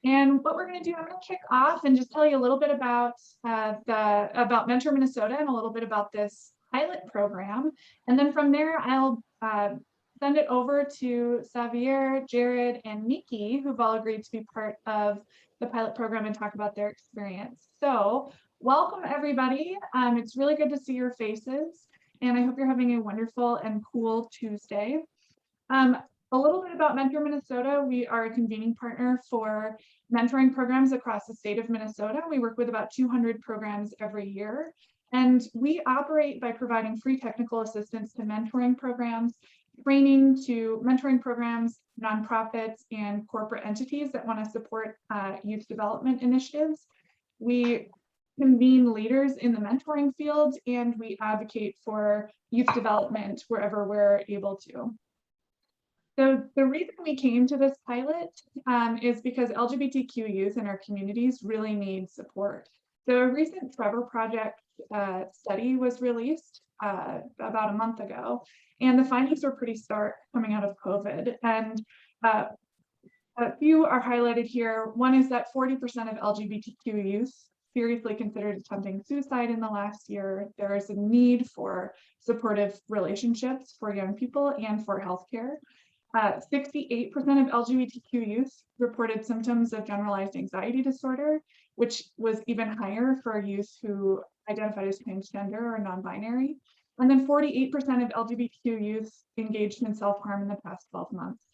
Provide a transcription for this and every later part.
And what we're going to do, I'm going to kick off and just tell you a little bit about Mentor Minnesota and a little bit about this pilot program. And then from there, I'll send it over to Xavier, Jared, and Nikki, who've all agreed to be part of the pilot program and talk about their experience. So welcome, everybody. It's really good to see your faces, and I hope you're having a wonderful and cool Tuesday. A little bit about Mentor Minnesota. We are a convening partner for mentoring programs across the state of Minnesota. We work with about 200 programs every year, and we operate by providing free technical assistance to mentoring programs, training to mentoring programs, nonprofits, and corporate entities that want to support youth development initiatives. We convene leaders in the mentoring field, and we advocate for youth development wherever we're able to. So the reason we came to this pilot is because LGBTQ youth in our communities really need support. So a recent Trevor Project study was released about a month ago, and the findings were pretty stark coming out of COVID. And a few are highlighted here. One is that 40% of LGBTQ youth seriously considered attempting suicide in the last year. There is a need for supportive relationships for young people and for healthcare. 68% of LGBTQ youth reported symptoms of generalized anxiety disorder, which was even higher for youth who identified as transgender or non-binary. And then 48% of LGBTQ youth engaged in self-harm in the past 12 months.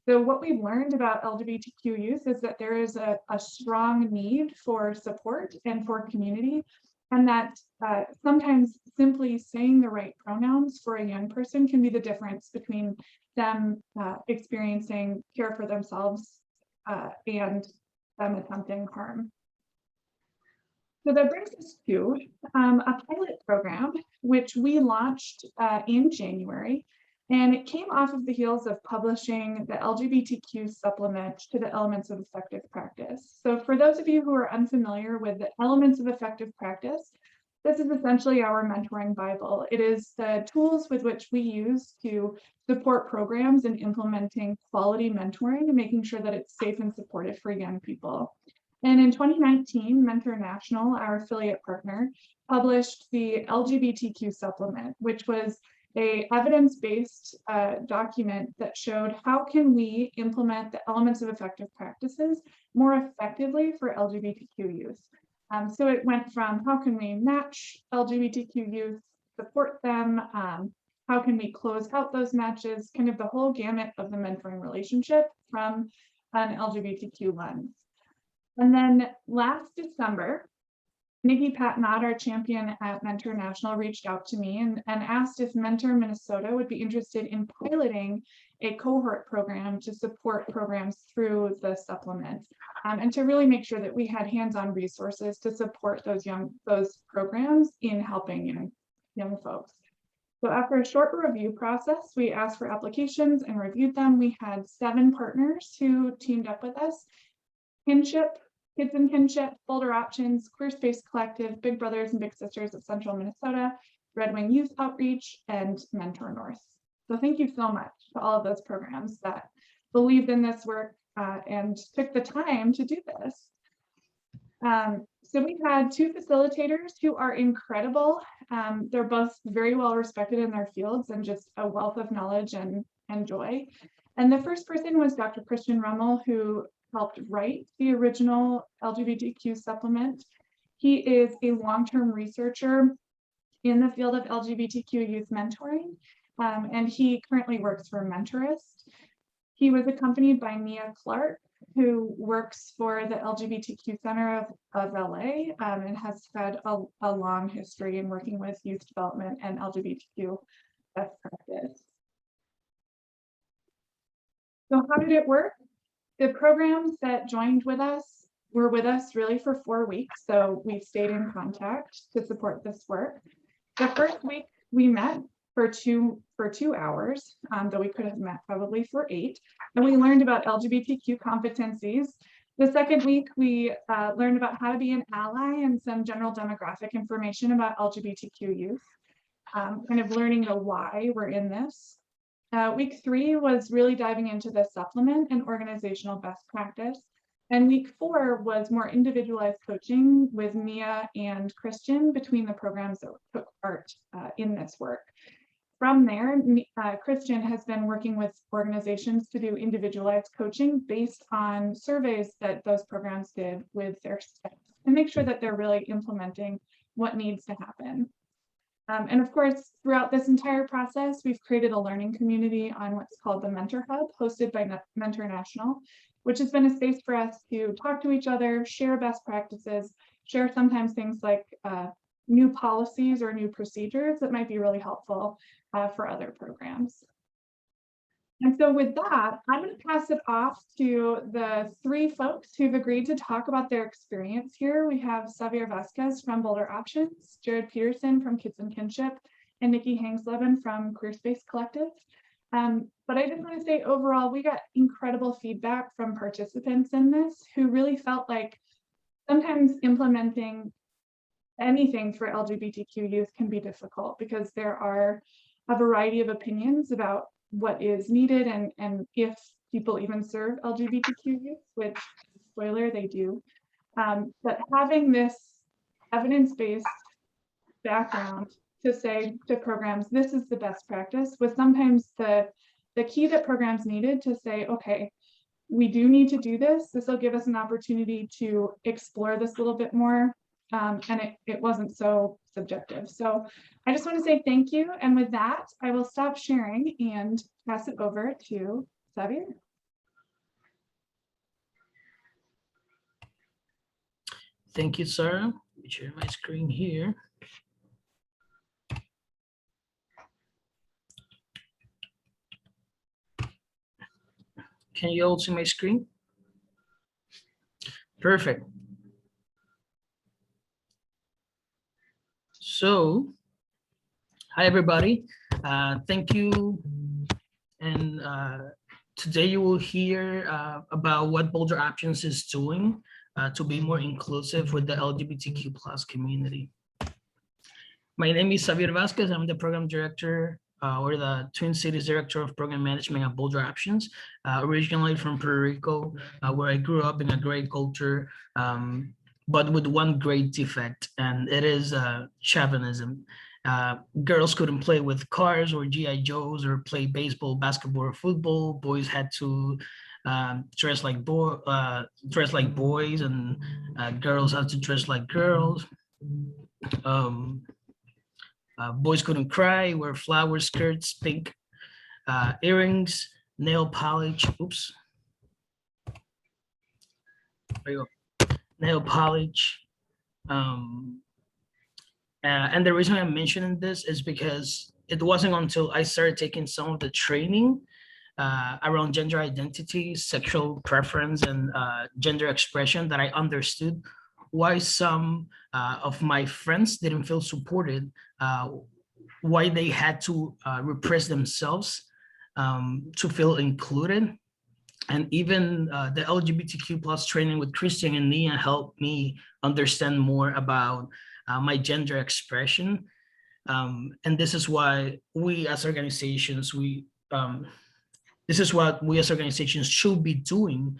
So what we've learned about LGBTQ youth is that there is a strong need for support and for community, and that sometimes simply saying the right pronouns for a young person can be the difference between them experiencing care for themselves and them attempting harm. So that brings us to a pilot program, which we launched in January, and it came off of the heels of publishing the LGBTQ supplement to the Elements of Effective Practice. So for those of you who are unfamiliar with the Elements of Effective Practice, this is essentially our mentoring Bible. It is the tools with which we use to support programs in implementing quality mentoring and making sure that it's safe and supportive for young people. And in 2019, Mentor National, our affiliate partner, published the LGBTQ supplement, which was an evidence-based document that showed how can we implement the elements of effective practices more effectively for LGBTQ youth. So it went from how can we match LGBTQ youth, support them, how can we close out those matches, kind of the whole gamut of the mentoring relationship from an LGBTQ lens. And then last December, Nikki Patnott, our champion at Mentor National, reached out to me and asked if Mentor Minnesota would be interested in piloting a cohort program to support programs through the supplement, and to really make sure that we had hands-on resources to support those programs in helping young folks. So after a short review process, we asked for applications and reviewed them. We had 7 partners who teamed up with us: Kinship, Kids in Kinship, Boulder Options, Queer Space Collective, Big Brothers and Big Sisters of Central Minnesota, Red Wing Youth Outreach, and Mentor North. So thank you so much to all of those programs that believed in this work and took the time to do this. So we had 2 facilitators who are incredible. They're both very well respected in their fields and just a wealth of knowledge and joy. And the first person was Dr. Christian Rummel, who helped write the original LGBTQ supplement. He is a long-term researcher in the field of LGBTQ youth mentoring, and he currently works for Mentorist. He was accompanied by Mia Clark, who works for the LGBTQ Center of LA and has had a long history in working with youth development and LGBTQ best practice. So how did it work? The programs that joined with us were with us really for 4 weeks, so we stayed in contact to support this work. The first week we met for two hours, though we could have met probably for 8, and we learned about LGBTQ competencies. The second week we learned about how to be an ally and some general demographic information about LGBTQ youth, kind of learning the why we're in this. Week 3 was really diving into the supplement and organizational best practice. And week 4 was more individualized coaching with Mia and Christian between the programs that took part in this work. From there, Christian has been working with organizations to do individualized coaching based on surveys that those programs did with their staff and make sure that they're really implementing what needs to happen. And of course, throughout this entire process, we've created a learning community on what's called the Mentor Hub, hosted by Mentor National, which has been a space for us to talk to each other, share best practices, share sometimes things like new policies or new procedures that might be really helpful for other programs. And so with that, I'm going to pass it off to the 3 folks who've agreed to talk about their experience here. We have Xavier Vasquez from Boulder Options, Jared Peterson from Kids N Kinship, and Nikki Hangsleben from Queer Space Collective. But I just want to say overall, we got incredible feedback from participants in this who really felt like sometimes implementing anything for LGBTQ youth can be difficult because there are a variety of opinions about what is needed and if people even serve LGBTQ youth, which, spoiler, they do. But having this evidence-based background to say to programs, this is the best practice, was sometimes the key that programs needed to say, okay, we do need to do this. This will give us an opportunity to explore this a little bit more. And it wasn't so subjective. So I just want to say thank you. And with that, I will stop sharing and pass it over to Xavier. Thank you, Sarah. Let me share my screen here. Can you all see my screen? Perfect. So, hi everybody. Thank you. And today you will hear about what Boulder Options is doing to be more inclusive with the LGBTQ plus community. My name is Xavier Vasquez. I'm the program director or the Twin Cities Director of Program Management at Boulder Options, originally from Puerto Rico, where I grew up in a great culture, but with one great defect, and it is chauvinism. Girls couldn't play with cars or GI Joes or play baseball, basketball, or football. Boys had to dress like boys, and girls had to dress like girls. Boys couldn't cry, wear flowers, skirts, pink earrings, nail polish. Oops. There you go. Nail polish. And the reason I'm mentioning this is because it wasn't until I started taking some of the training around gender identity, sexual preference, and gender expression that I understood why some of my friends didn't feel supported, why they had to repress themselves to feel included. And even the LGBTQ plus training with Christian and Nia helped me understand more about my gender expression. And this is why we as organizations, this is what we as organizations should be doing,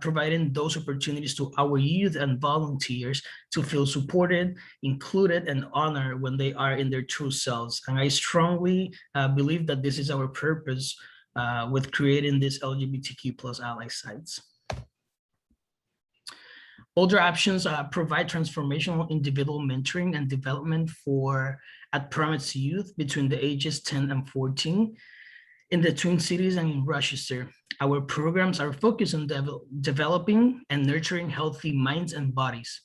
providing those opportunities to our youth and volunteers to feel supported, included, and honored when they are in their true selves. And I strongly believe that this is our purpose with creating these LGBTQ plus ally sites. Boulder Options provide transformational individual mentoring and development for at-promise youth between the ages 10 and 14 in the Twin Cities and in Rochester. Our programs are focused on developing and nurturing healthy minds and bodies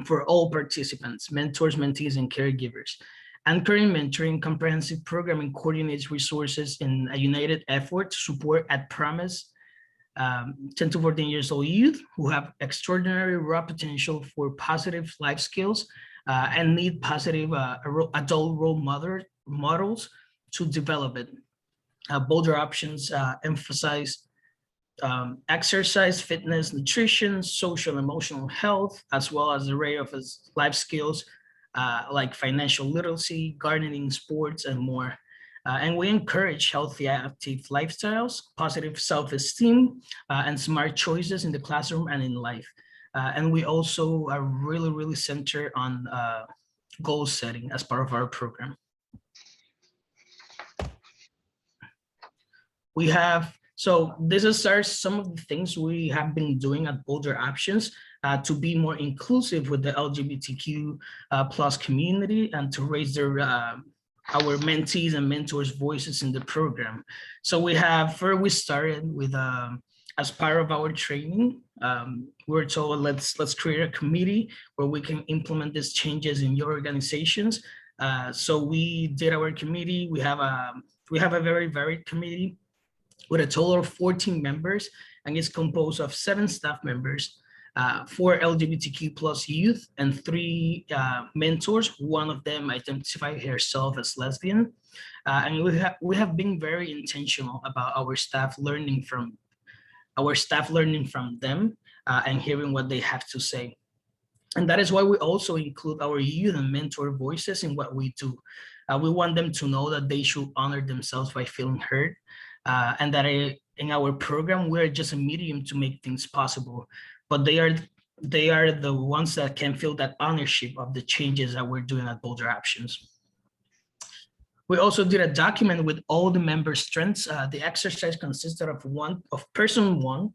for all participants, mentors, mentees, and caregivers. Anchoring mentoring comprehensive programming coordinates resources in a united effort to support at-promise 10 to 14 years old youth who have extraordinary raw potential for positive life skills and need positive adult role models to develop it. Boulder Options emphasize exercise, fitness, nutrition, social, emotional health, as well as an array of life skills like financial literacy, gardening, sports, and more. And we encourage healthy, active lifestyles, positive self-esteem, and smart choices in the classroom and in life. And we also are really centered on goal setting as part of our program. We have, so this is some of the things we have been doing at Boulder Options to be more inclusive with the LGBTQ plus community and to raise their our mentees and mentors' voices in the program. So we started with as part of our training, we're told let's create a committee where we can implement these changes in your organizations. So we did our committee. We have a very varied committee with a total of 14 members, and it's composed of 7 staff members, 4 LGBTQ plus youth, and 3 mentors. One of them identified herself as lesbian. And we have been very intentional about our staff learning from them and hearing what they have to say. And that is why we also include our youth and mentor voices in what we do. We want them to know that they should honor themselves by feeling heard, and that in our program, we're just a medium to make things possible, but they are the ones that can feel that ownership of the changes that we're doing at Boulder Options. We also did a document with all the member strengths. The exercise consisted of person 1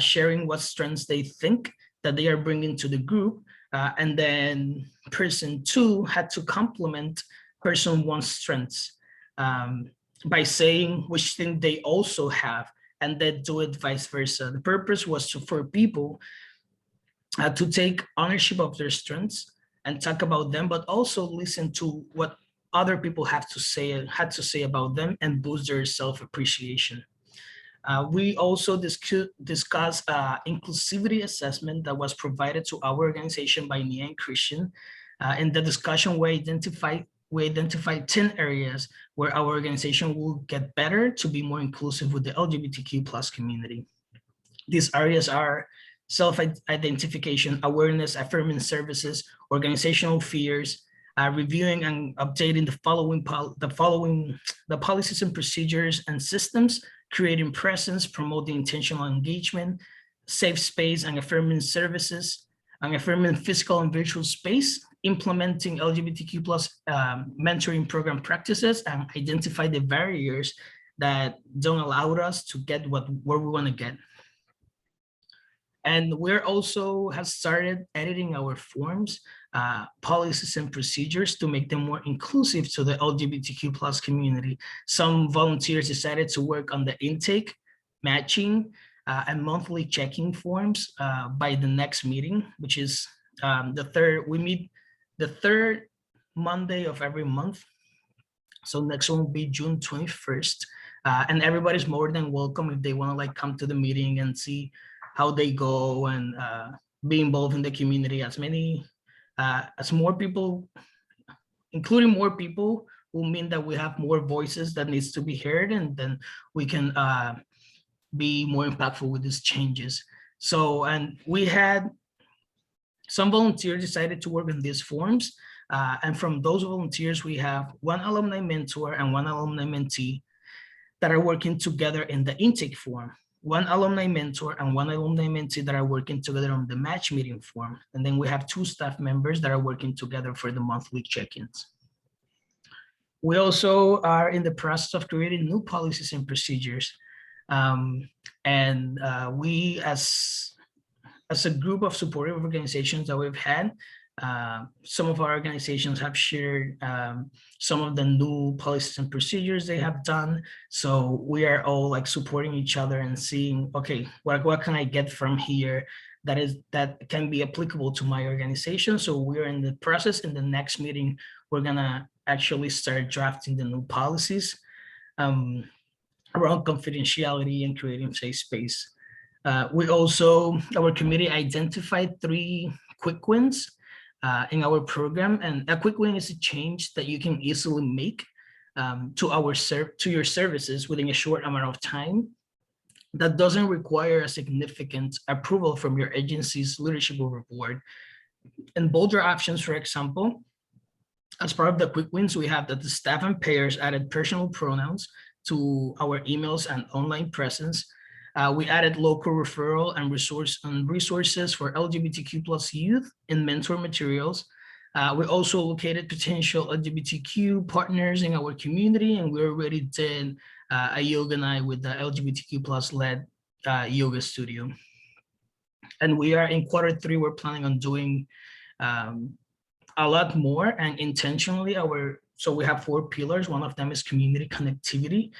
sharing what strengths they think that they are bringing to the group, and then person 2 had to complement person 1's strengths by saying which thing they also have, and then do it vice versa. The purpose was for people to take ownership of their strengths and talk about them, but also listen to what other people had to say about them and boost their self-appreciation. We also discussed inclusivity assessment that was provided to our organization by Nia and Christian. In the discussion, we identified 10 areas where our organization will get better to be more inclusive with the LGBTQ plus community. These areas are self-identification, awareness, affirming services, organizational fears, reviewing and updating the policies and procedures and systems, creating presence, promoting intentional engagement, safe space and affirming services, and affirming physical and virtual space, implementing LGBTQ plus mentoring program practices, and identify the barriers that don't allow us to get where we want to get. And we're also have started editing our forms, policies and procedures to make them more inclusive to the LGBTQ plus community. Some volunteers decided to work on the intake, matching, and monthly checking forms by the next meeting, which is we meet the 3rd Monday of every month. So next one will be June 21st. And everybody's more than welcome if they want to come to the meeting and see how they go and be involved in the community. As more people, including more people, will mean that we have more voices that needs to be heard, and then we can be more impactful with these changes. So, and we had some volunteers decided to work in these forms. And from those volunteers, we have 1 alumni mentor and 1 alumni mentee that are working together in the intake form, 1 alumni mentor and 1 alumni mentee that are working together on the match meeting form. And then we have 2 staff members that are working together for the monthly check-ins. We also are in the process of creating new policies and procedures. We, as a group of supportive organizations that we've had, some of our organizations have shared some of the new policies and procedures they have done. So we are all supporting each other and seeing, okay, what can I get from here that can be applicable to my organization. So we're in the process. In the next meeting, we're gonna actually start drafting the new policies around confidentiality and creating safe space. Our committee identified 3 quick wins in our program, and a quick win is a change that you can easily make to your services within a short amount of time that doesn't require a significant approval from your agency's leadership or board. In Boulder Options, for example, As part of the quick wins, we have that the staff and payers added personal pronouns to our emails and online presence. We added local referral and resources for LGBTQ plus youth in mentor materials. We also located potential LGBTQ partners in our community, and we already did a yoga night with the LGBTQ plus led yoga studio. And we are in Q3, we're planning on doing a lot more, and intentionally so we have 4 pillars. One of them is community connectivity.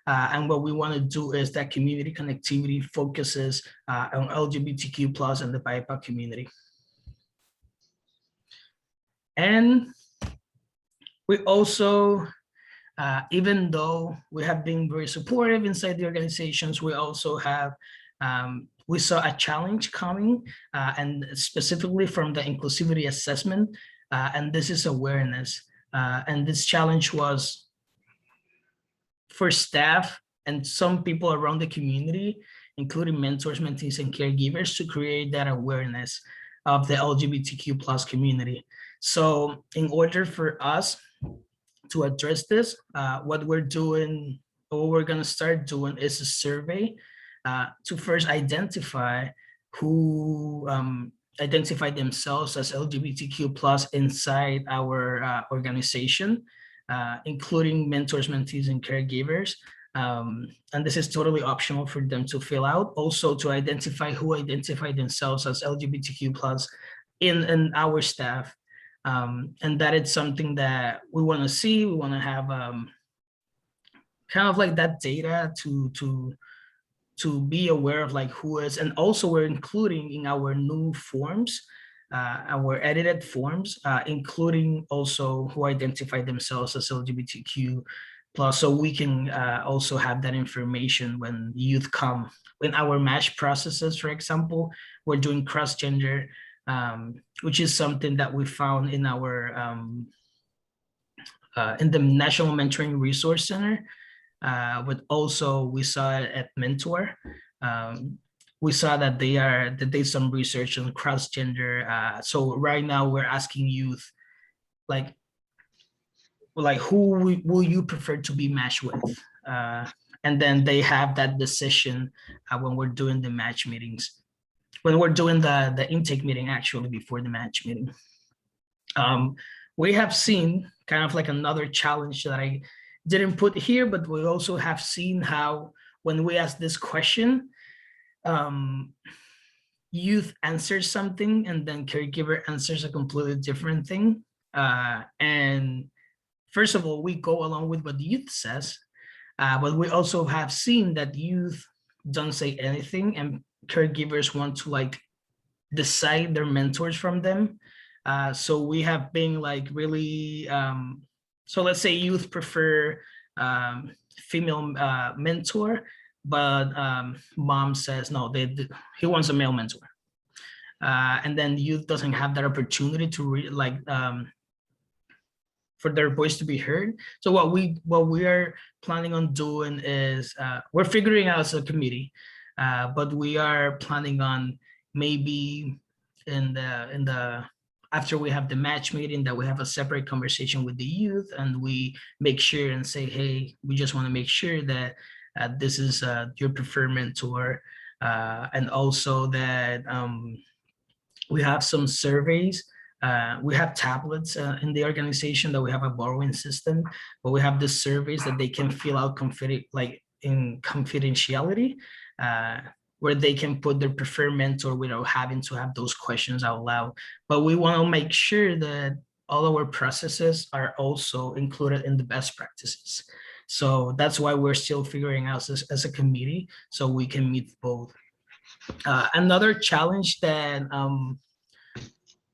And what we want to do is that community connectivity focuses on LGBTQ plus and the BIPOC community. And we also, even though we have been very supportive inside the organizations, we also have, we saw a challenge coming, and specifically from the Inclusivity Assessment, and this is awareness. And this challenge was for staff and some people around the community, including mentors, mentees, and caregivers, to create that awareness of the LGBTQ plus community. So in order for us to address this, what we're doing, or what we're gonna start doing, is a survey to first identify who identify themselves as LGBTQ plus inside our organization, including mentors, mentees, and caregivers. And this is totally optional for them to fill out. Also to identify who identify themselves as LGBTQ plus in our staff. And that is something that we want to see. We want to have kind of like that data to be aware of like who is, and also we're including in our new forms, our edited forms, including also who identify themselves as LGBTQ plus, so we can also have that information when youth come. In our MASH processes, for example, we're doing cross-gender, which is something that we found in our in the National Mentoring Resource Center, but also we saw it at Mentor. We saw that they did some research on cross-gender. So right now we're asking youth, like who will you prefer to be matched with? And then they have that decision when we're doing the match meetings, when we're doing the intake meeting, actually before the match meeting. We have seen kind of like another challenge that I didn't put here, but we also have seen how when we ask this question, youth answers something and then caregiver answers a completely different thing. And first of all, we go along with what the youth says, but we also have seen that youth don't say anything and caregivers want to like decide their mentors from them. So we have been like really, so let's say youth prefer female mentor, but mom says no, he wants a male mentor, and then youth doesn't have that opportunity to for their voice to be heard. So what we are planning on doing is we're figuring out as a committee, but we are planning on maybe in the after we have the match meeting, that we have a separate conversation with the youth and we make sure and say, hey, we just want to make sure that this is your preferred mentor, and also that we have some surveys. We have tablets in the organization that we have a borrowing system, but we have the surveys that they can fill out in confidentiality, where they can put their preferred mentor without having to have those questions out loud. But we want to make sure that all our processes are also included in the best practices. So that's why we're still figuring out as a committee, so we can meet both. Another challenge that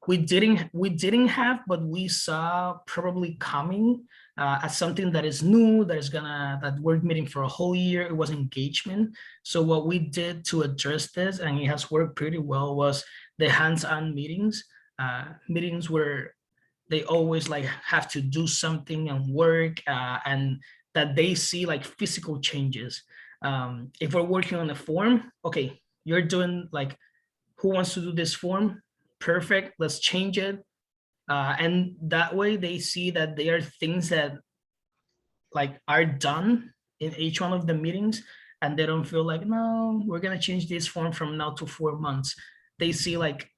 we didn't have, but we saw probably coming as something that is new, that we're meeting for a whole year, it was engagement. So what we did to address this, and it has worked pretty well, was the hands-on meetings, meetings where they always like have to do something and work, and that they see like physical changes. If we're working on a form, okay, you're doing like, who wants to do this form? Perfect, let's change it. And that way they see that there are things that like are done in each one of the meetings, and they don't feel like, no, we're gonna change this form from now to 4 months. They see like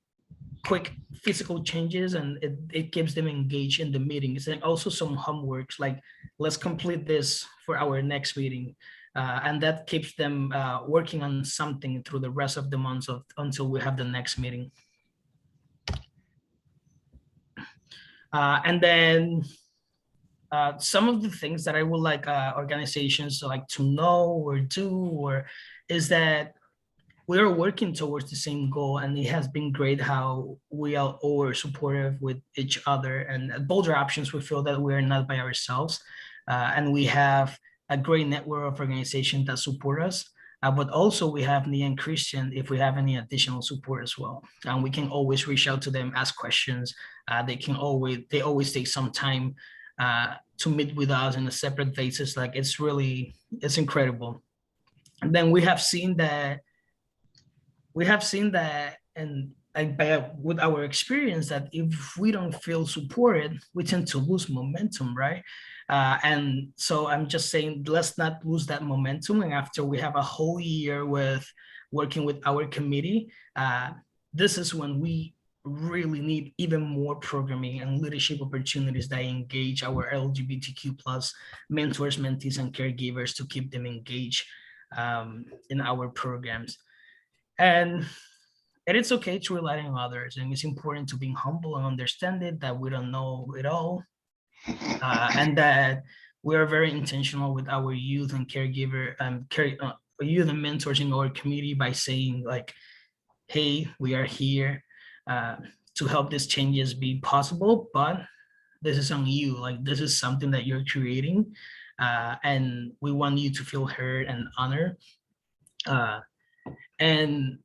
quick physical changes, and it keeps them engaged in the meetings. And also some homeworks like, let's complete this for our next meeting. And that keeps them working on something through the rest of the months until we have the next meeting. And then some of the things that I would like organizations to know or do, or is that we are working towards the same goal, and it has been great how we are all supportive with each other. And at Boulder Options, we feel that we are not by ourselves, and we have a great network of organizations that support us. But also we have N Christian if we have any additional support as well, and we can always reach out to them, ask questions. They always take some time to meet with us on a separate basis. Like it's incredible. And then we have seen that and with our experience, that if we don't feel supported, we tend to lose momentum, right? And so I'm just saying, let's not lose that momentum. And after we have a whole year with working with our committee, this is when we really need even more programming and leadership opportunities that engage our LGBTQ plus mentors, mentees, and caregivers to keep them engaged in our programs. And it's okay to rely on others, and it's important to be humble and understand it, that we don't know it all, and that we are very intentional with our youth and caregiver youth and mentors in our community by saying like, hey, we are here to help these changes be possible, but this is on you. Like, this is something that you're creating, and we want you to feel heard and honored. And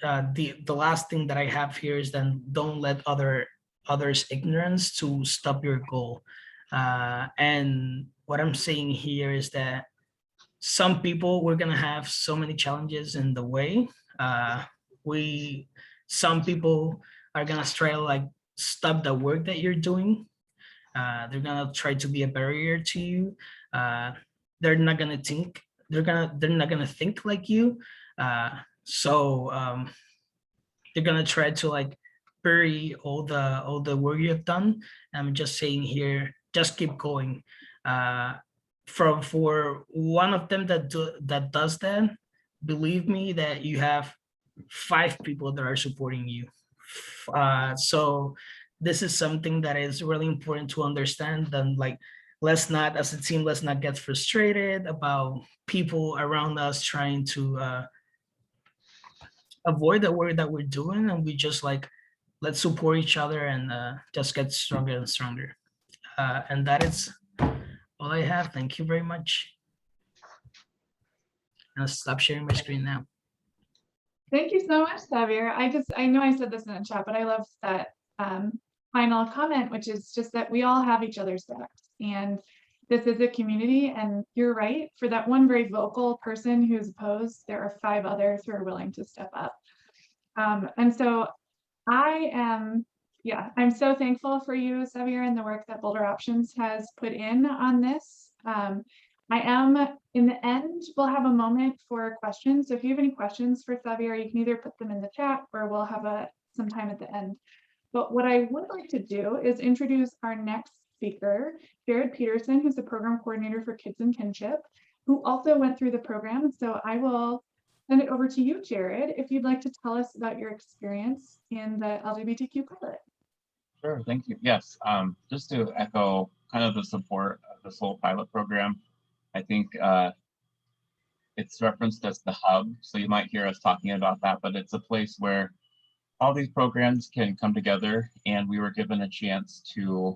the last thing that I have here is then don't let others' ignorance to stop your goal. And what I'm saying here is that some people, we're gonna have so many challenges in the way. Some people are gonna try to like stop the work that you're doing. They're gonna try to be a barrier to you. They're not gonna think. They're not gonna think like you. So they're gonna try to like bury all the work you've done. I'm just saying here, just keep going. For one of them that does that, believe me that you have 5 people that are supporting you. So this is something that is really important to understand. And like, let's not, as a team, let's not get frustrated about people around us trying to avoid the work that we're doing, and we just like, let's support each other and just get stronger and stronger. And that is all I have. Thank you very much. I'll stop sharing my screen now. Thank you so much, Xavier. I know I said this in the chat, but I love that final comment, which is just that we all have each other's backs, and this is a community. And you're right, for that one very vocal person who's opposed, there are 5 others who are willing to step up. And so I'm so thankful for you, Xavier, and the work that Boulder Options has put in on this. In the end, we'll have a moment for questions. So if you have any questions for Xavier, you can either put them in the chat, or we'll have some time at the end. But what I would like to do is introduce our next speaker, Jared Peterson, who's the program coordinator for Kids in Kinship, who also went through the program. So I will send it over to you, Jared, if you'd like to tell us about your experience in the LGBTQ pilot. Sure, thank you. Yes, just to echo kind of the support of this whole pilot program, I think it's referenced as the hub. So you might hear us talking about that, but it's a place where all these programs can come together, and we were given a chance to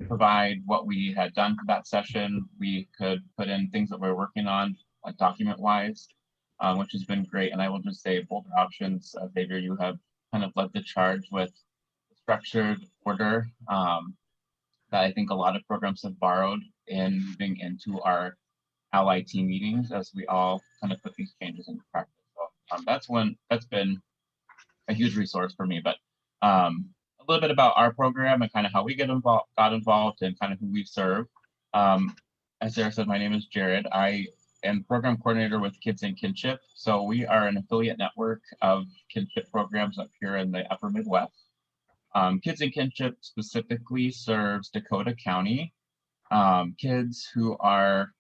provide what we had done for that session. We could put in things that we're working on, like document-wise, which has been great. And I will just say, Boulder Options, Xavier, you have kind of led the charge with structured order that I think a lot of programs have borrowed in moving into our ally team meetings as we all kind of put these changes into practice. So that's been a huge resource for me. But a a little bit about our program and kind of how we got involved and kind of who we serve. As Sarah said, my name is Jared. I am program coordinator with Kids in Kinship. So we are an affiliate network of kinship programs up here in the upper Midwest. Kids in Kinship specifically serves Dakota County. Kids who are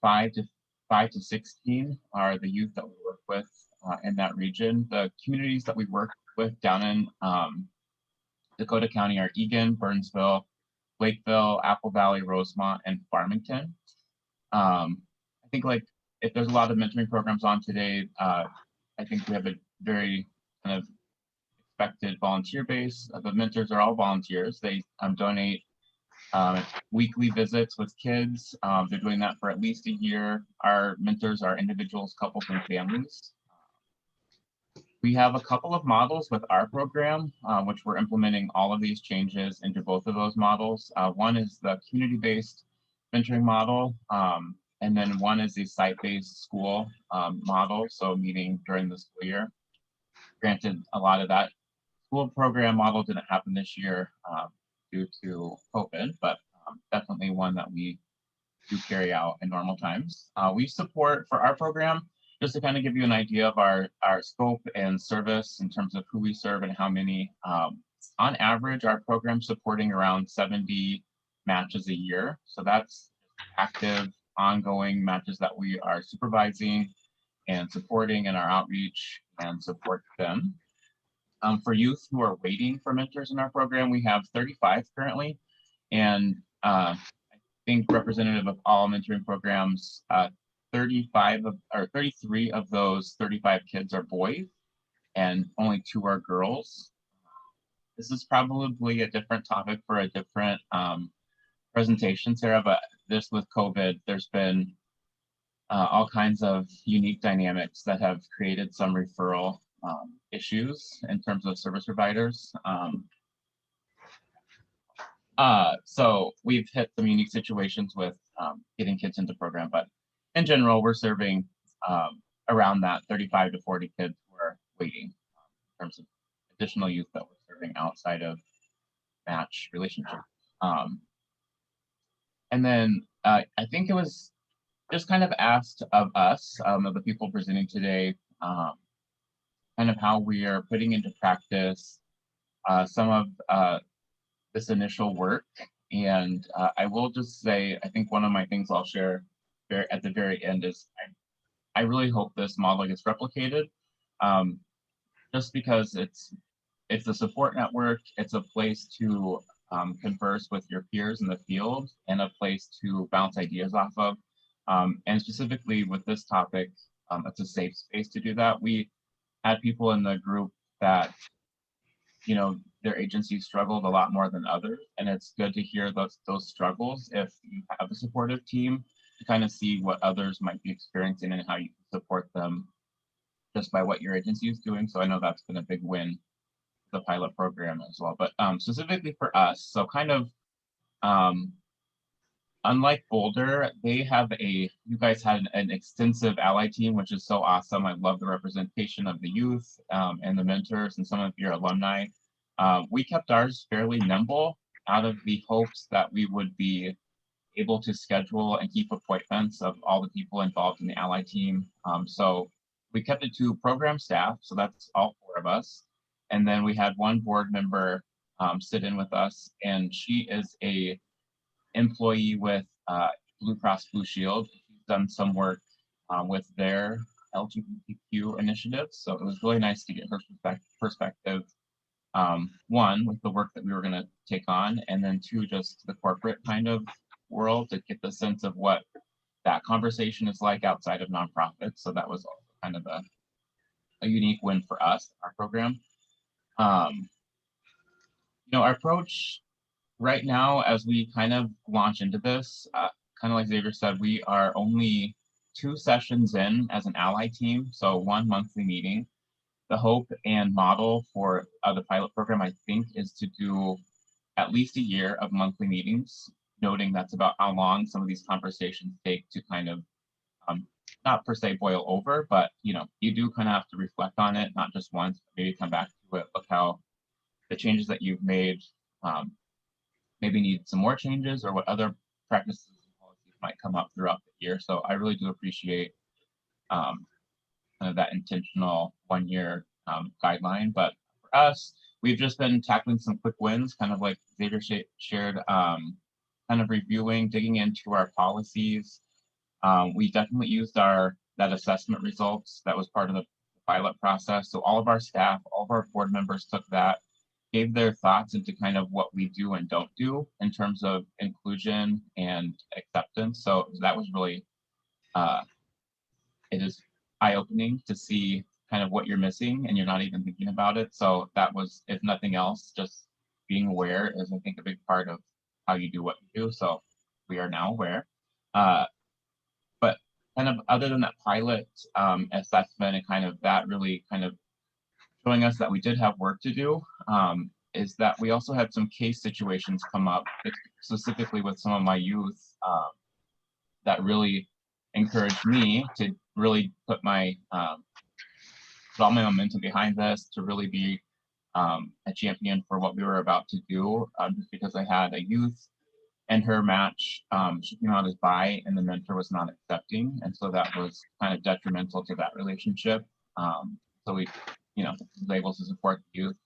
5 to 16 are the youth that we work with in that region. The communities that we work with down in Dakota County are Egan, Burnsville, Lakeville, Apple Valley, Rosemont, and Farmington. I think like if there's a lot of mentoring programs on today, I think we have a very kind of expected volunteer base. The mentors are all volunteers. They donate weekly visits with kids. They're doing that for at least a year. Our mentors are individuals, couples, and families. We have a couple of models with our program, which we're implementing all of these changes into both of those models. One is the community-based mentoring model, and then one is the site-based school model, so meeting during the school year. Granted, a lot of that school program model didn't happen this year due to COVID, but definitely one that we do carry out in normal times. We support for our program, just to kind of give you an idea of our scope and service in terms of who we serve and how many. On average, our program supporting around 70 matches a year. So that's active, ongoing matches that we are supervising and supporting in our outreach and support them. For youth who are waiting for mentors in our program, we have 35 currently. And I think representative of all mentoring programs, 33 of those 35 kids are boys and only 2 are girls. This is probably a different topic for a different presentation, Sarah, but this with COVID, there's been all kinds of unique dynamics that have created some referral issues in terms of service providers. So we've hit some unique situations with getting kids into program, but in general, we're serving around that 35 to 40 kids who are waiting in terms of additional youth that we're serving outside of match relationships. And then I think it was just kind of asked of us, of the people presenting today, kind of how we are putting into practice some of this initial work. And I will just say, I think one of my things I'll share at the very end is I really hope this model gets replicated, just because it's a support network, it's a place to converse with your peers in the field and a place to bounce ideas off of. And specifically with this topic, it's a safe space to do that. We had people in the group that, you know, their agency struggled a lot more than others, and it's good to hear those struggles if you have a supportive team to kind of see what others might be experiencing and how you can support them just by what your agency is doing. So I know that's been a big win, the pilot program as well. But specifically for us, so kind of unlike Boulder, they have you guys had an extensive ally team, which is so awesome. I love the representation of the youth and the mentors and some of your alumni. We kept ours fairly nimble out of the hopes that we would be able to schedule and keep appointments of all the people involved in the ally team. So we kept it to program staff, so that's all 4 of us. And then we had one board member sit in with us, and she is a employee with Blue Cross Blue Shield. She's done some work with their LGBTQ initiatives. So it was really nice to get her perspective, one, with the work that we were going to take on, and then 2, just the corporate kind of world to get the sense of what that conversation is like outside of nonprofits. So that was also kind of a unique win for us, our program. You know, our approach right now, as we kind of launch into this, kind of like Xavier said, we are only 2 sessions in as an ally team, so 1 monthly meeting. The hope and model for the pilot program, I think, is to do at least a year of monthly meetings, noting that's about how long some of these conversations take to kind of, not per se boil over, but you know, you do kind of have to reflect on it, not just once, maybe come back to it, look how the changes that you've made maybe need some more changes, or what other practices and policies might come up throughout the year. So I really do appreciate kind of that intentional 1-year guideline. But for us, we've just been tackling some quick wins, kind of like Xavier shared, kind of reviewing, digging into our policies. We definitely used that assessment results that was part of the pilot process. So all of our staff, all of our board members took that, gave their thoughts into kind of what we do and don't do in terms of inclusion and acceptance. So that was really, it is eye-opening to see kind of what you're missing and you're not even thinking about it. So that was, if nothing else, just being aware is, I think, a big part of how you do what you do. So we are now aware. But kind of other than that pilot assessment and kind of that really kind of showing us that we did have work to do, is that we also had some case situations come up, specifically with some of my youth, that really encouraged me to really put all my momentum behind this, to really be a champion for what we were about to do, just because I had a youth and her match, she came out as bi and the mentor was not accepting. And so that was kind of detrimental to that relationship. So we, was able to support the youth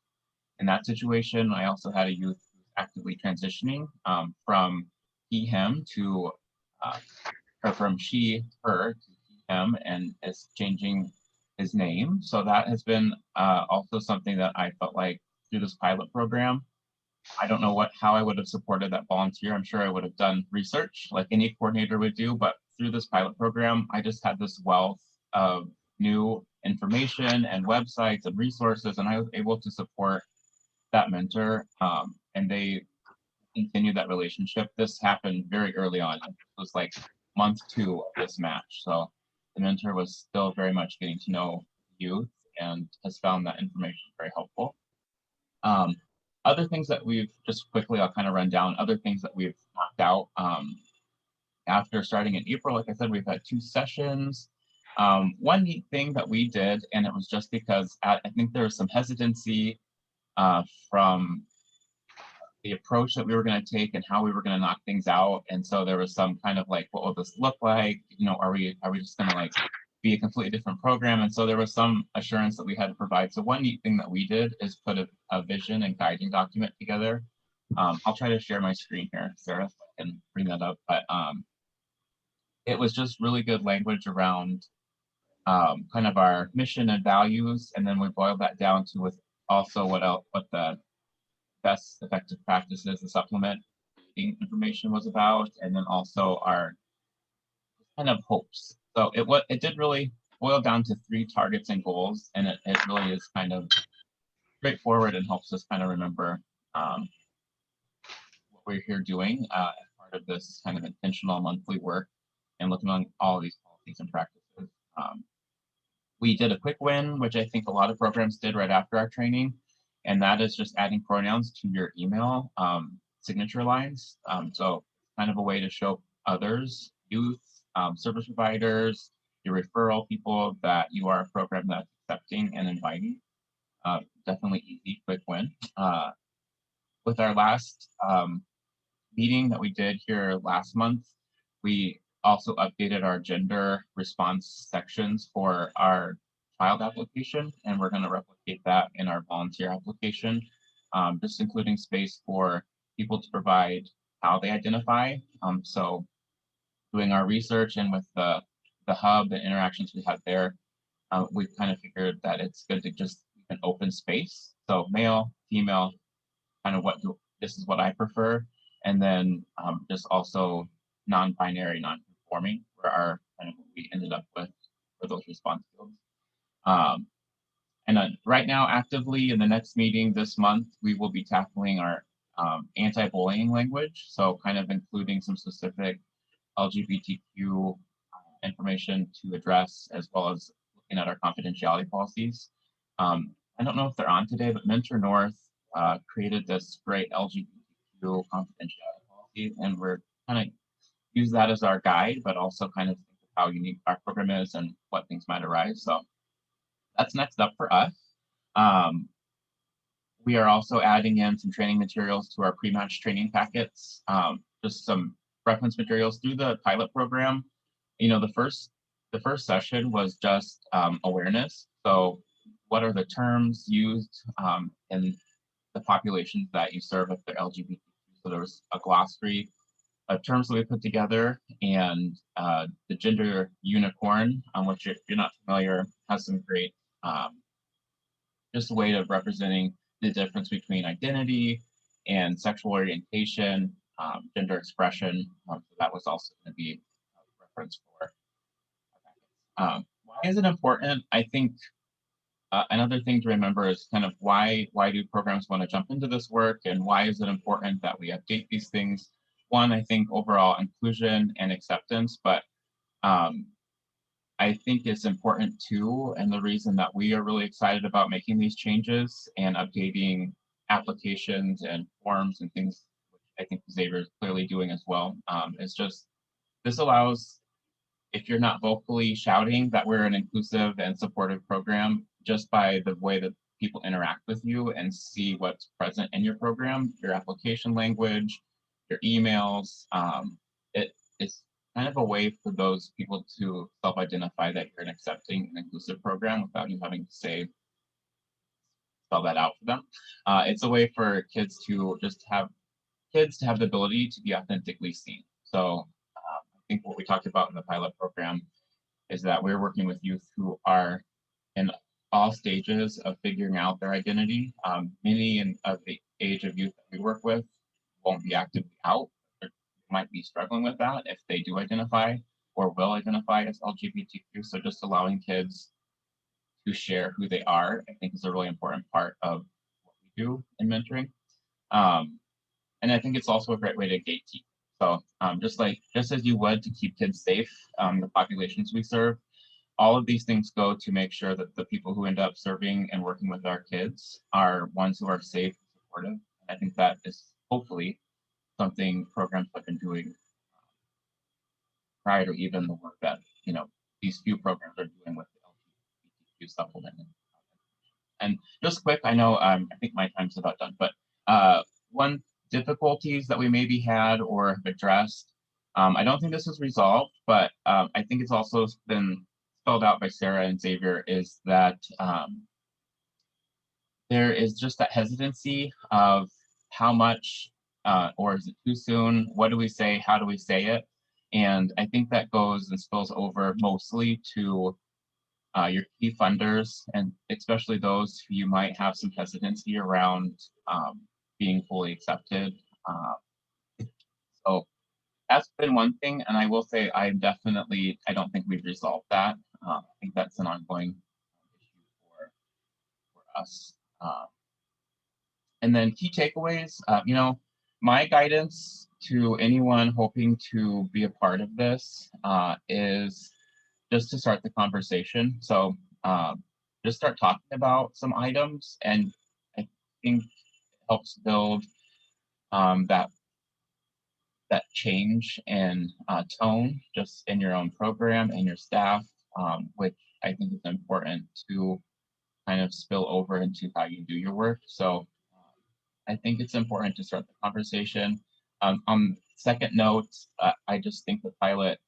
in that situation. I also had a youth actively transitioning from he, him to, or from she, her to he, him, and is changing his name. So that has been also something that I felt like through this pilot program, I don't know how I would have supported that volunteer. I'm sure I would have done research like any coordinator would do, but through this pilot program, I just had this wealth of new information and websites and resources, and I was able to support that mentor, and they continued that relationship. This happened very early on. It was like month 2 of this match. So the mentor was still very much getting to know youth and has found that information very helpful. Other things that we've just quickly, I'll kind of run down, other things that we've knocked out after starting in April. Like I said, we've had 2 sessions. One neat thing that we did, and it was just because I think there was some hesitancy from the approach that we were going to take and how we were going to knock things out. And so there was some kind of like, what will this look like? Are we just going to like be a completely different program? And so there was some assurance that we had to provide. So one neat thing that we did is put a vision and guiding document together. I'll try to share my screen here, Sarah, if I can bring that up. But it was just really good language around kind of our mission and values. And then we boiled that down to with also what the best effective practices, the supplement information was about, and then also our kind of hopes. So it did really boil down to 3 targets and goals, and it really is kind of straightforward and helps us kind of remember what we're here doing as part of this kind of intentional monthly work and looking on all of these policies and practices. We did a quick win, which I think a lot of programs did right after our training, and that is just adding pronouns to your email signature lines. So kind of a way to show others, youth, service providers, your referral people, that you are a program that's accepting and inviting. Definitely easy, quick win. With our last meeting that we did here last month, we also updated our gender response sections for our child application, and we're going to replicate that in our volunteer application, just including space for people to provide how they identify. So doing our research and with the hub and interactions we had there, we kind of figured that it's good to just an open space. So male, female, kind of this is what I prefer. And then just also non-binary, non-conforming for our kind of what we ended up with for those response fields. And then right now, actively in the next meeting this month, we will be tackling our anti-bullying language. So kind of including some specific LGBTQ information to address, as well as looking at our confidentiality policies. I don't know if they're on today, but Mentor North created this great LGBTQ confidentiality policy, and we're kind of use that as our guide, but also kind of think of how unique our program is and what things might arise. So that's next up for us. We are also adding in some training materials to our pre-match training packets, just some reference materials through the pilot program. You know, the first session was just awareness. So what are the terms used in the populations that you serve if they're LGBTQ? So there was a glossary of terms that we put together, and the gender unicorn, which if you're not familiar, has some great just a way of representing the difference between identity and sexual orientation, gender expression. So that was also going to be a reference for. Why is it important? I think another thing to remember is kind of why do programs want to jump into this work, and why is it important that we update these things? One, I think overall inclusion and acceptance, but I think it's important too, and the reason that we are really excited about making these changes and updating applications and forms and things, which I think Xavier is clearly doing as well, is just this allows, if you're not vocally shouting that we're an inclusive and supportive program, just by the way that people interact with you and see what's present in your program, your application language, your emails, it's kind of a way for those people to self-identify that you're an accepting and inclusive program without you having to spell that out for them. It's a way for kids to have the ability to be authentically seen. So I think what we talked about in the pilot program is that we're working with youth who are in all stages of figuring out their identity. Many of the age of youth that we work with won't be actively out, or might be struggling with that if they do identify or will identify as LGBTQ. So just allowing kids to share who they are, I think, is a really important part of what we do in mentoring. And I think it's also a great way to gatekeep. So just as you would to keep kids safe, the populations we serve, all of these things go to make sure that the people who end up serving and working with our kids are ones who are safe and supportive. I think that is hopefully something programs have been doing prior to even the work that, you know, these few programs are doing with the LGBTQ supplement. And just quick, I know I think my time's about done, but one difficulties that we maybe had or have addressed, I don't think this is resolved, but I think it's also been spelled out by Sarah and Xavier, is that there is just that hesitancy of how much, or is it too soon? What do we say? How do we say it? And I think that goes and spills over mostly to your key funders, and especially those who you might have some hesitancy around being fully accepted. So that's been one thing, and I will say I don't think we've resolved that. I think that's an ongoing issue for us. And then key takeaways, you know, my guidance to anyone hoping to be a part of this is just to start the conversation. So just start talking about some items, and I think it helps build that change in tone just in your own program and your staff, which I think is important to kind of spill over into how you do your work. So I think it's important to start the conversation. On second note, I just think the pilot,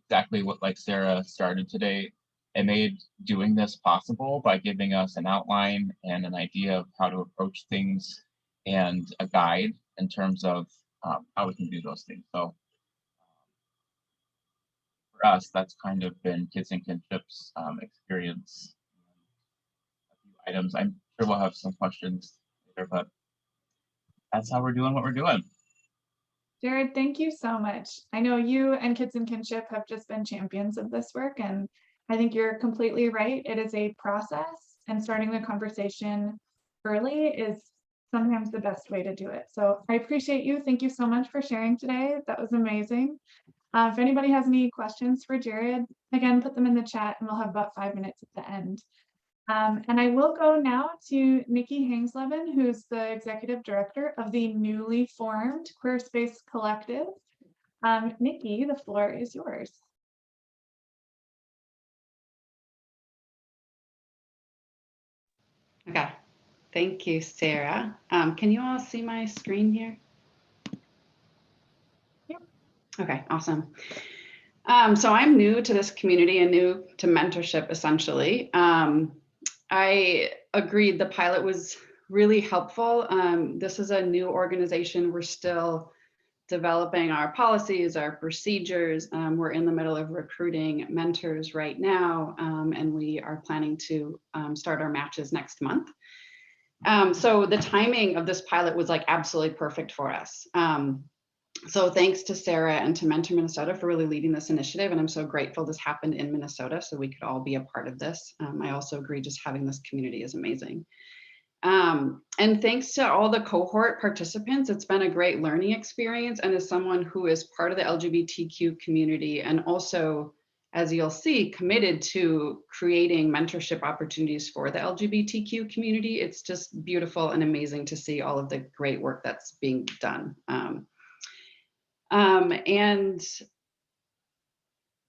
exactly what like Sarah started today, it made doing this possible by giving us an outline and an idea of how to approach things and a guide in terms of how we can do those things. So for us, that's kind of been Kids and Kinship's experience. A few items. I'm sure we'll have some questions later, but that's how we're doing what we're doing. Jared, thank you so much. I know you and Kids and Kinship have just been champions of this work, and I think you're completely right. It is a process, and starting the conversation early is sometimes the best way to do it. So I appreciate you. Thank you so much for sharing today. That was amazing. If anybody has any questions for Jared, again, put them in the chat and we'll have about 5 minutes at the end. And I will go now to Nikki Hangsleben, who's the Executive Director of the newly formed Queer Space Collective. Nikki, the floor is yours. Okay. Thank you, Sarah. Can you all see my screen here? Yep. Okay, awesome. So I'm new to this community and new to mentorship, essentially. I agreed the pilot was really helpful. This is a new organization. We're still developing our policies, our procedures. We're in the middle of recruiting mentors right now, and we are planning to start our matches next month. So the timing of this pilot was like absolutely perfect for us. So thanks to Sarah and to Mentor Minnesota for really leading this initiative. And I'm so grateful this happened in Minnesota so we could all be a part of this. I also agree just having this community is amazing. And thanks to all the cohort participants, it's been a great learning experience. And as someone who is part of the LGBTQ community and also, as you'll see, committed to creating mentorship opportunities for the LGBTQ community, it's just beautiful and amazing to see all of the great work that's being done. And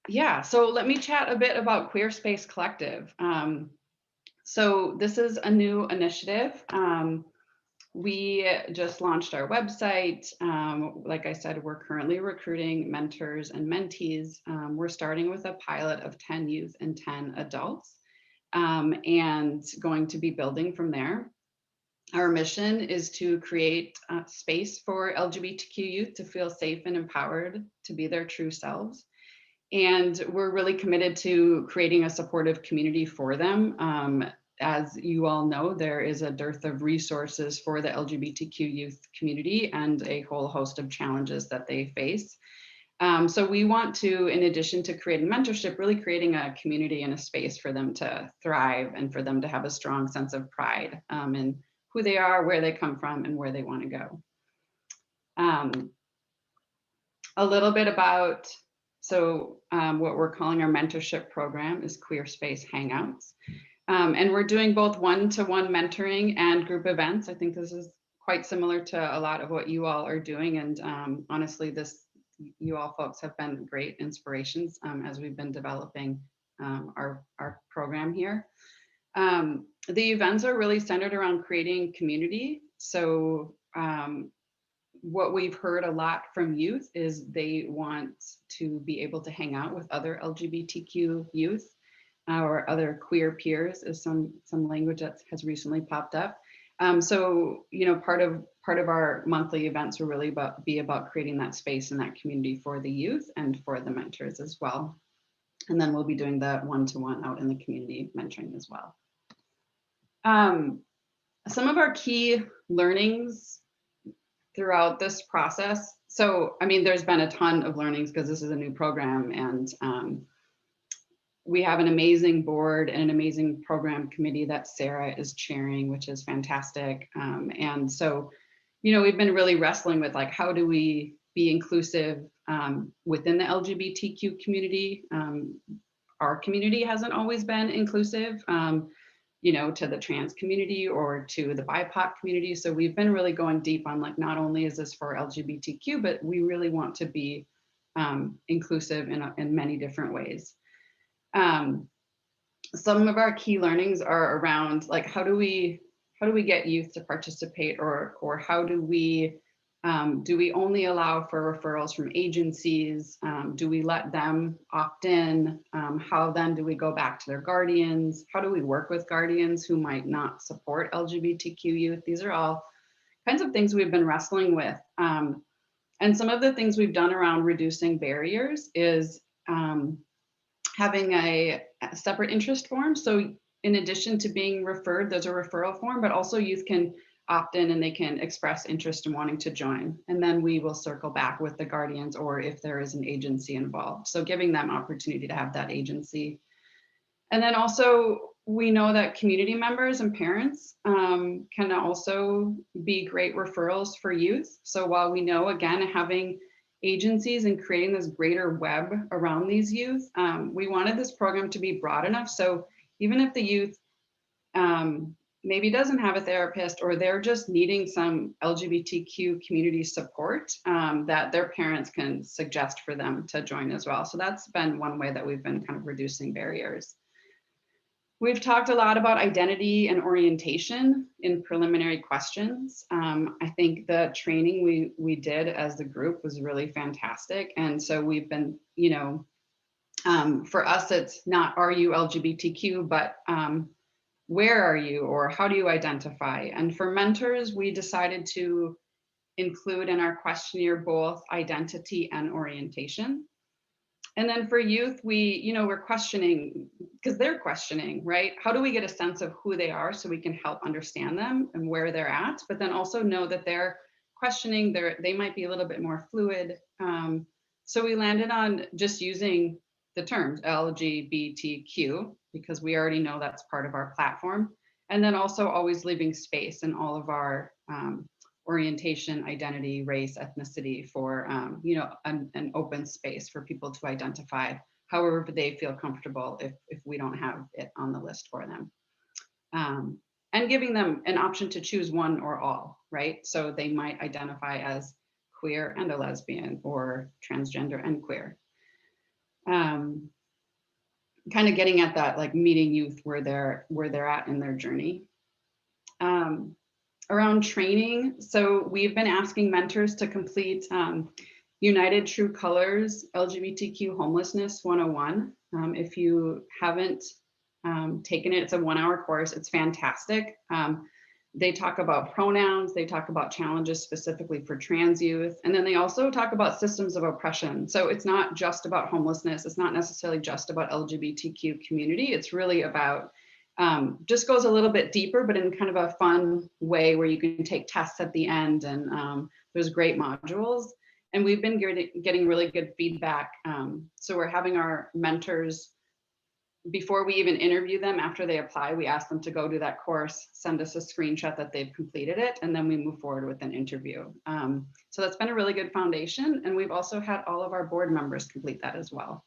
yeah, so let me chat a bit about Queer Space Collective. So this is a new initiative. We just launched our website. Like I said, we're currently recruiting mentors and mentees. We're starting with a pilot of 10 youth and 10 adults, and going to be building from there. Our mission is to create space for LGBTQ youth to feel safe and empowered to be their true selves. And we're really committed to creating a supportive community for them. As you all know, there is a dearth of resources for the LGBTQ youth community and a whole host of challenges that they face. So we want to, in addition to creating mentorship, really creating a community and a space for them to thrive and for them to have a strong sense of pride in who they are, where they come from, and where they want to go. A little bit about, what we're calling our mentorship program is Queer Space Hangouts. And we're doing both one-to-one mentoring and group events. I think this is quite similar to a lot of what you all are doing. And honestly, you all folks have been great inspirations as we've been developing our program here. The events are really centered around creating community. So what we've heard a lot from youth is they want to be able to hang out with other LGBTQ youth or other queer peers, is some language that has recently popped up. So part of our monthly events will really be about creating that space and that community for the youth and for the mentors as well. And then we'll be doing the one-to-one out in the community mentoring as well. Some of our key learnings throughout this process. So, I mean, there's been a ton of learnings because this is a new program, and we have an amazing board and an amazing program committee that Sarah is chairing, which is fantastic. And so, we've been really wrestling with like, how do we be inclusive within the LGBTQ community? Our community hasn't always been inclusive. To the trans community or to the BIPOC community. So we've been really going deep on like, not only is this for LGBTQ, but we really want to be inclusive in many different ways. Some of our key learnings are around like, how do we get youth to participate, or how do we only allow for referrals from agencies? Do we let them opt in? How then do we go back to their guardians? How do we work with guardians who might not support LGBTQ youth? These are all kinds of things we've been wrestling with. And some of the things we've done around reducing barriers is having a separate interest form. So in addition to being referred, there's a referral form, but also youth can opt in and they can express interest in wanting to join. And then we will circle back with the guardians or if there is an agency involved. So giving them opportunity to have that agency. And then also we know that community members and parents can also be great referrals for youth. So while we know, again, having agencies and creating this greater web around these youth, we wanted this program to be broad enough. So even if the youth maybe doesn't have a therapist, or they're just needing some LGBTQ community support, that their parents can suggest for them to join as well. So that's been one way that we've been kind of reducing barriers. We've talked a lot about identity and orientation in preliminary questions. I think the training we did as a group was really fantastic. And so we've been, you know, for us, it's not, are you LGBTQ, but where are you, or how do you identify? And for mentors, we decided to include in our questionnaire both identity and orientation. And then for youth, we're questioning, because they're questioning, right? How do we get a sense of who they are so we can help understand them and where they're at, but then also know that they're questioning, they might be a little bit more fluid. So we landed on just using the terms LGBTQ, because we already know that's part of our platform. And then also always leaving space in all of our orientation, identity, race, ethnicity for an open space for people to identify however they feel comfortable if we don't have it on the list for them. And giving them an option to choose one or all, right? So they might identify as queer and a lesbian, or transgender and queer. Kind of getting at that, like meeting youth where they're at in their journey. Around training, so we've been asking mentors to complete United True Colors LGBTQ Homelessness 101. If you haven't taken it, it's a 1-hour course. It's fantastic. They talk about pronouns, they talk about challenges specifically for trans youth, and then they also talk about systems of oppression. So it's not just about homelessness, it's not necessarily just about LGBTQ community, it's really about, just goes a little bit deeper, but in kind of a fun way where you can take tests at the end, and there's great modules. And we've been getting really good feedback. So we're having our mentors, before we even interview them, after they apply, we ask them to go do that course, send us a screenshot that they've completed it, and then we move forward with an interview. So that's been a really good foundation. And we've also had all of our board members complete that as well.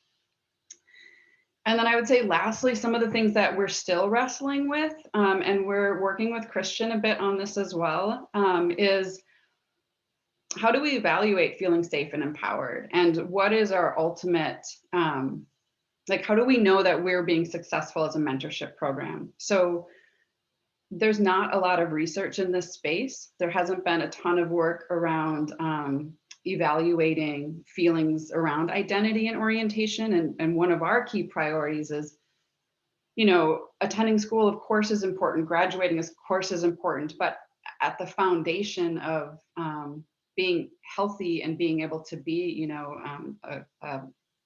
And then I would say, lastly, some of the things that we're still wrestling with, and we're working with Christian a bit on this as well, is how do we evaluate feeling safe and empowered? And what is our ultimate, like, how do we know that we're being successful as a mentorship program? So there's not a lot of research in this space. There hasn't been a ton of work around evaluating feelings around identity and orientation. And one of our key priorities is, attending school, of course, is important. Graduating, of course, is important. But at the foundation of being healthy and being able to be,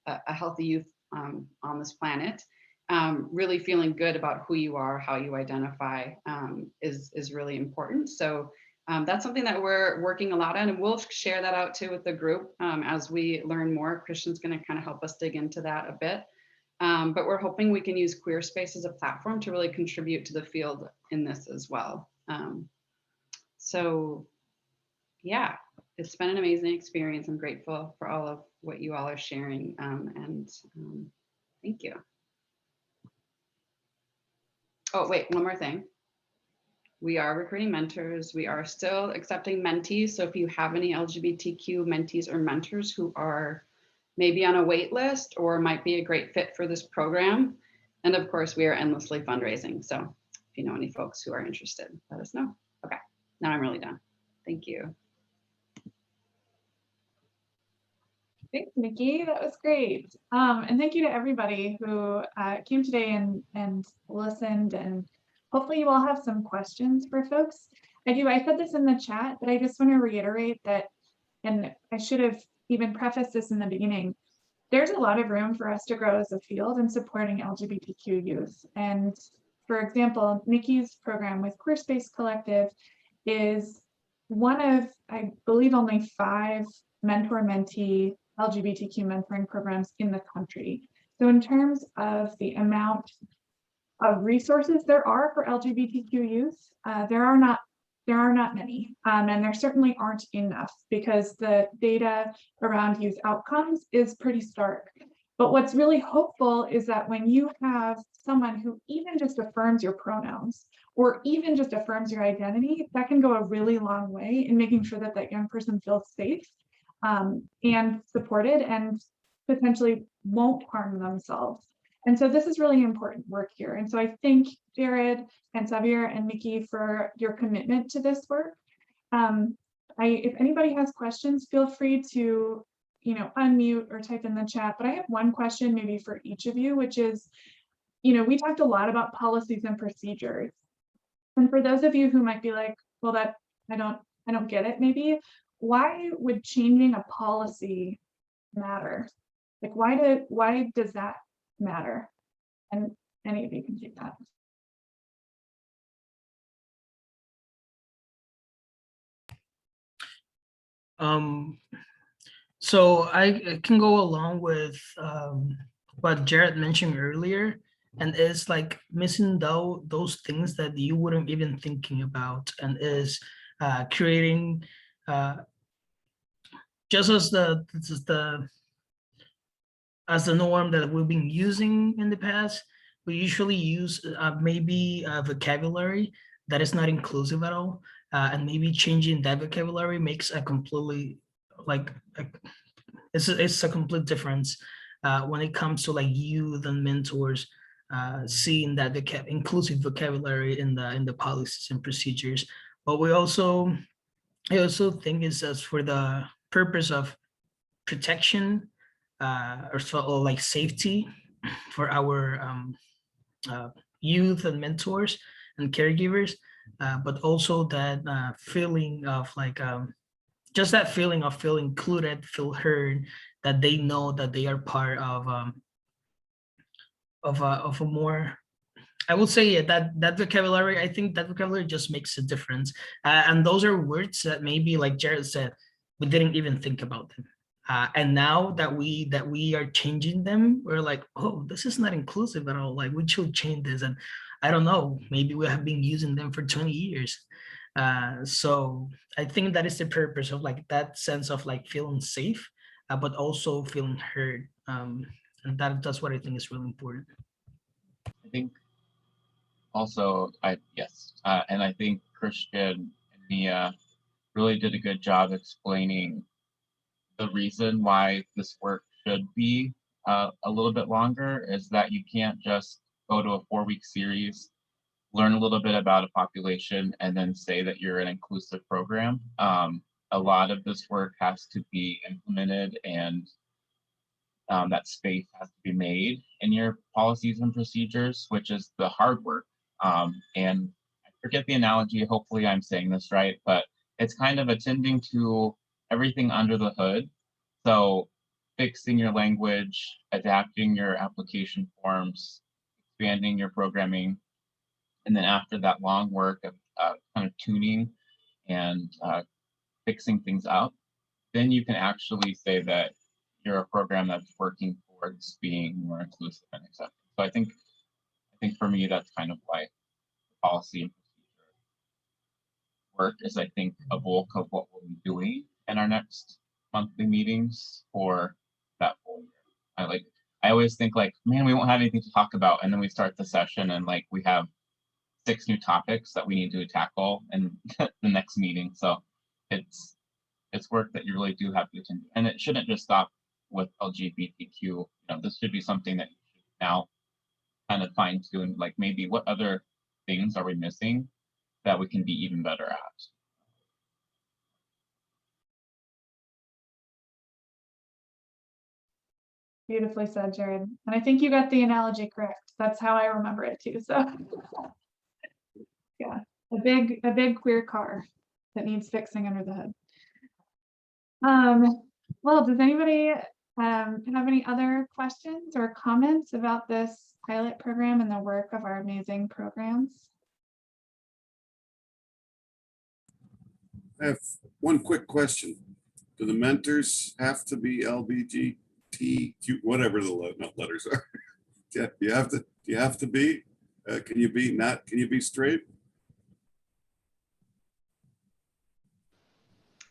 a healthy youth on this planet, really feeling good about who you are, how you identify, is really important. So that's something that we're working a lot on, and we'll share that out too with the group as we learn more. Christian's going to kind of help us dig into that a bit. But we're hoping we can use Queer Space as a platform to really contribute to the field in this as well. So yeah, it's been an amazing experience. I'm grateful for all of what you all are sharing, and thank you. Oh, wait, one more thing. We are recruiting mentors. We are still accepting mentees. So if you have any LGBTQ mentees or mentors who are maybe on a wait list or might be a great fit for this program. And of course, we are endlessly fundraising. So if you know any folks who are interested, let us know. Okay, now I'm really done. Thank you. Thanks, Nikki. That was great. And thank you to everybody who came today and listened. And hopefully you all have some questions for folks. I said this in the chat, but I just want to reiterate that, and I should have even prefaced this in the beginning, there's a lot of room for us to grow as a field in supporting LGBTQ youth. And for example, Nikki's program with Queer Space Collective is one of, I believe, only 5 mentor-mentee LGBTQ mentoring programs in the country. So in terms of the amount of resources there are for LGBTQ youth, there are not many, and there certainly aren't enough, because the data around youth outcomes is pretty stark. But what's really hopeful is that when you have someone who even just affirms your pronouns, or even just affirms your identity, that can go a really long way in making sure that that young person feels safe and supported, and potentially won't harm themselves. And so this is really important work here. And so I thank Jared and Xavier and Nikki for your commitment to this work. If anybody has questions, feel free to, unmute or type in the chat. But I have one question maybe for each of you, which is, we talked a lot about policies and procedures. And for those of you who might be like, well, that I don't get it, maybe, why would changing a policy matter? Like, why does that matter? And any of you can take that. So I can go along with what Jared mentioned earlier, and is like missing those things that you wouldn't even thinking about, and is creating just as the norm that we've been using in the past. We usually use maybe a vocabulary that is not inclusive at all, and maybe changing that vocabulary makes a completely it's a complete difference when it comes to like youth and mentors seeing that inclusive vocabulary in the policies and procedures. But I also think it's as for the purpose of protection or like safety for our youth and mentors and caregivers, but also that feeling of like just that feeling of feel included, feel heard, that they know that they are part of a more, I would say that vocabulary. I think that vocabulary just makes a difference, and those are words that maybe, like Jared said, we didn't even think about them. And now that we are changing them, we're like, oh, this is not inclusive at all. Like, we should change this. And I don't know, maybe we have been using them for 20 years. So I think that is the purpose of like that sense of like feeling safe, but also feeling heard. And that's what I think is really important. I think also, and I think Christian and Mia really did a good job explaining the reason why this work should be a little bit longer, is that you can't just go to a 4-week series, learn a little bit about a population, and then say that you're an inclusive program. A lot of this work has to be implemented, and that space has to be made in your policies and procedures, which is the hard work. And I forget the analogy, hopefully I'm saying this right, but it's kind of attending to everything under the hood. So fixing your language, adapting your application forms, expanding your programming, and then after that long work of kind of tuning and fixing things up, then you can actually say that you're a program that's working towards being more inclusive and accepting. So I think for me, that's kind of why policy and procedure work is, I think, a bulk of what we'll be doing in our next monthly meetings for that full year. I always think like, man, we won't have anything to talk about, and then we start the session and like we have 6 new topics that we need to tackle in the next meeting. So it's work that you really do have to attend, and it shouldn't just stop with LGBTQ. This should be something that you should now kind of fine tune, like maybe what other things are we missing that we can be even better at. Beautifully said, Jared. And I think you got the analogy correct. That's how I remember it too. So yeah, a big queer car that needs fixing under the hood. Well, does anybody have any other questions or comments about this pilot program and the work of our amazing programs? I have one quick question. Do the mentors have to be LGBTQ, whatever the letters are? Yeah, you have to be. Can you be straight?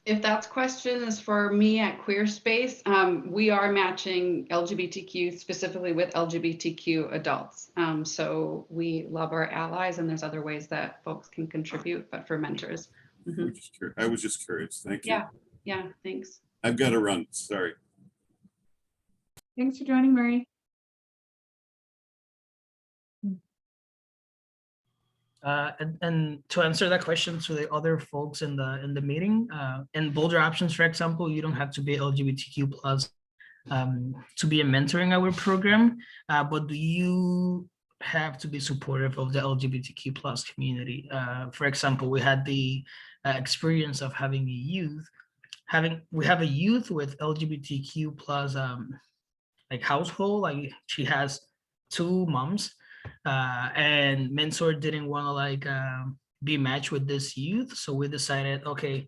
If that question is for me at Queer Space, we are matching LGBTQ specifically with LGBTQ adults. So we love our allies, and there's other ways that folks can contribute, but for mentors. I was just curious. Thank you. Yeah, thanks. I've got to run. Sorry. Thanks for joining, Murray. And to answer that question to the other folks in the meeting, in Boulder Options, for example, you don't have to be LGBTQ plus to be a mentoring our program, but do you have to be supportive of the LGBTQ plus community? For example, we had the experience of having a youth, we have a youth with LGBTQ plus like household, like she has 2 moms, and mentor didn't want to like be matched with this youth, so we decided, okay,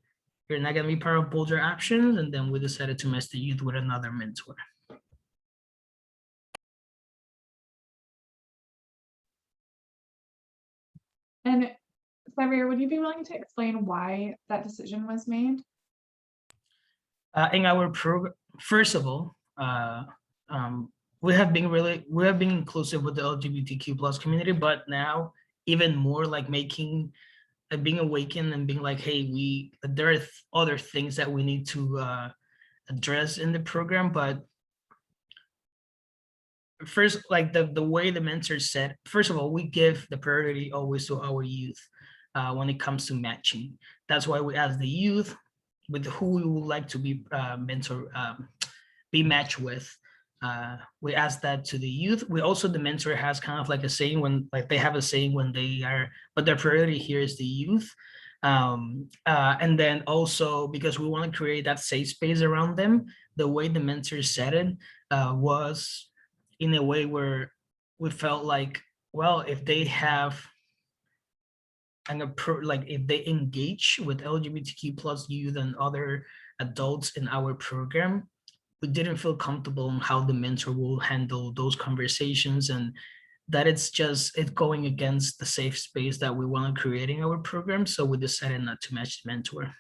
you're not gonna be part of Boulder Options, and then we decided to match the youth with another mentor. And Xavier, would you be willing to explain why that decision was made? In our program, first of all, we have been inclusive with the LGBTQ plus community, but now even more like making being awakened and being like, hey, there are other things that we need to address in the program. But first, like the way the mentor said, first of all, we give the priority always to our youth when it comes to matching. That's why we ask the youth with who we would like to be be matched with. We ask that to the youth. We also, the mentor has kind of like a saying when, like they have a saying when they are, but their priority here is the youth. And then also because we want to create that safe space around them, the way the mentor said it was in a way where we felt like, well, if they have like if they engage with LGBTQ plus youth and other adults in our program, we didn't feel comfortable on how the mentor will handle those conversations, and that it's going against the safe space that we want to create in our program. So we decided not to match the mentor.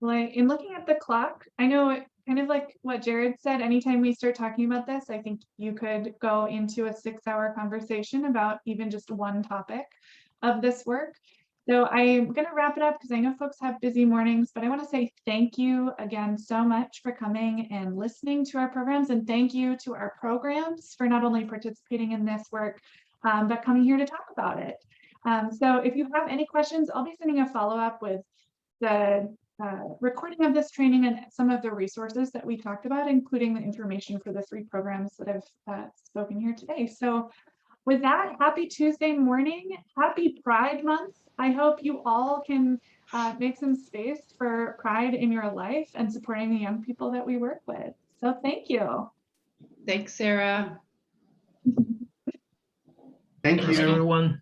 Well, in looking at the clock, I know it kind of like what Jared said, anytime we start talking about this, I think you could go into a 6-hour conversation about even just one topic of this work. So I'm going to wrap it up because I know folks have busy mornings, but I want to say thank you again so much for coming and listening to our programs, and thank you to our programs for not only participating in this work, but coming here to talk about it. So if you have any questions, I'll be sending a follow-up with the recording of this training and some of the resources that we talked about, including the information for the 3 programs that I've spoken here today. So with that, happy Tuesday morning, happy Pride Month. I hope you all can make some space for Pride in your life and supporting the young people that we work with. So thank you. Thanks, Sarah. Thank you. Thanks, everyone.